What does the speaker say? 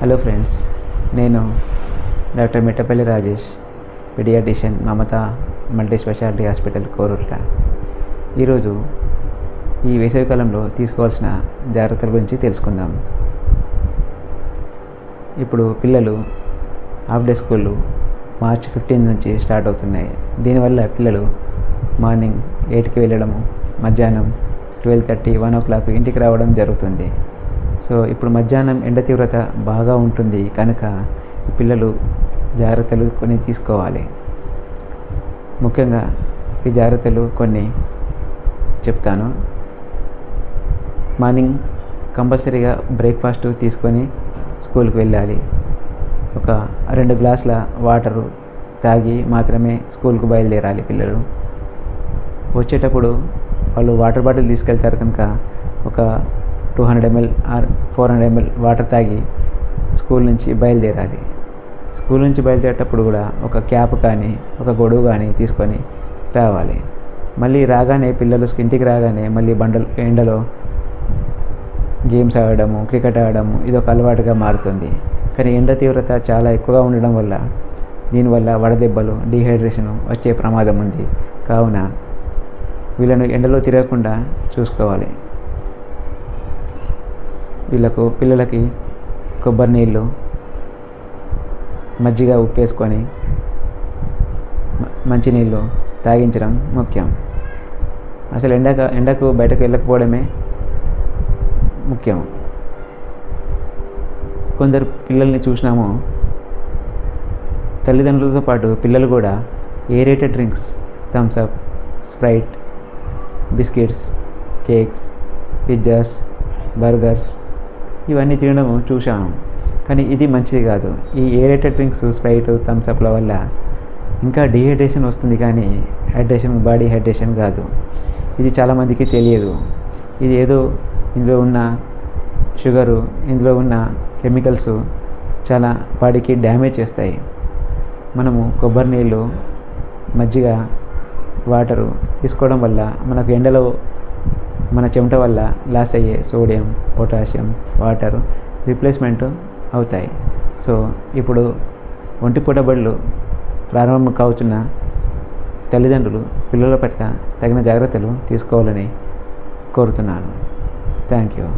Hello friends, నేను doctor Mittapalli Rajesh, paediatrician, మమత multi speciality hospital, Korutla. ఈరోజు ఈ వేసవికాలంలో తీసుకోవాల్సిన జాగ్రత్తల గురించి తెలుసుకుందాం. ఇప్పుడు పిల్లలు హాఫ్ డే స్కూళ్ళు మార్చ్ 15 నుంచి స్టార్ట్ అవుతున్నాయి. దీనివల్ల పిల్లలు మార్నింగ్ 8కి వెళ్ళడము, మధ్యాహ్నం 12:30, 1 o'clock ఇంటికి రావడం జరుగుతుంది. సో ఇప్పుడు మధ్యాహ్నం ఎండ తీవ్రత బాగా ఉంటుంది కనుక పిల్లలు జాగ్రత్తలు కొన్ని తీసుకోవాలి. ముఖ్యంగా ఈ జాగ్రత్తలు కొన్ని చెప్తాను. మార్నింగ్ కంపల్సరీగా బ్రేక్ఫాస్ట్ తీసుకొని స్కూల్కి వెళ్ళాలి. ఒక 2 గ్లాసుల వాటరు తాగి మాత్రమే స్కూల్కు బయలుదేరాలి. పిల్లలు వచ్చేటప్పుడు వాళ్ళు వాటర్ బాటిల్ తీసుకెళ్తారు కనుక ఒక 200 ml ఆర్ 400 ml వాటర్ తాగి స్కూల్ నుంచి బయలుదేరాలి. స్కూల్ నుంచి బయలుదేరేటప్పుడు కూడా ఒక క్యాప్ కానీ ఒక గొడుగు కానీ తీసుకొని రావాలి. మళ్ళీ రాగానే పిల్లలు ఇంటికి రాగానే మళ్ళీ ఎండలో గేమ్స్ ఆడడము, క్రికెట్ ఆడడము ఇది ఒక అలవాటుగా మారుతుంది. కానీ ఎండ తీవ్రత చాలా ఎక్కువగా ఉండడం వల్ల దీనివల్ల వడదెబ్బలు, డీహైడ్రేషన్ వచ్చే ప్రమాదం ఉంది. కావున వీళ్ళను ఎండలో తిరగకుండా చూసుకోవాలి. పిల్లలకి కొబ్బరి నీళ్ళు, మజ్జిగ ఉప్పేసుకొని మంచినీళ్ళు తాగించడం ముఖ్యం. అసలు ఎండకు బయటకు వెళ్ళకపోవడమే ముఖ్యం. కొందరు పిల్లల్ని చూసినాము, తల్లిదండ్రులతో పాటు పిల్లలు కూడా aerated drinks, Thums Up, Sprite, biscuits, cakes, pizzas, burgers ఇవన్నీ తినడం చూశాను. కానీ ఇది మంచిది కాదు. ఈ ఏరేటెడ్ డ్రింక్స్, స్ప్రైట్, థమ్స్ అప్ల వల్ల ఇంకా డీహైడ్రేషన్ వస్తుంది కానీ బాడీ హైడ్రేషన్ కాదు. ఇది చాలామందికి తెలియదు. ఇది ఏదో ఇందులో ఉన్న షుగరు, ఇందులో ఉన్న కెమికల్స్ చాలా బాడీకి డ్యామేజ్ చేస్తాయి. మనము కొబ్బరి నీళ్ళు, మజ్జిగ, వాటరు తీసుకోవడం వల్ల మనకు ఎండలో మన చెమట వల్ల లాస్ అయ్యే సోడియం, పొటాషియం, వాటర్ రీప్లేస్మెంట్ అవుతాయి. సో ఇప్పుడు ఒంటిపూట బడులు ప్రారంభం కావుతున్న తల్లిదండ్రులు పిల్లల పట్ల తగిన జాగ్రత్తలు తీసుకోవాలని కోరుతున్నాను. Thank you.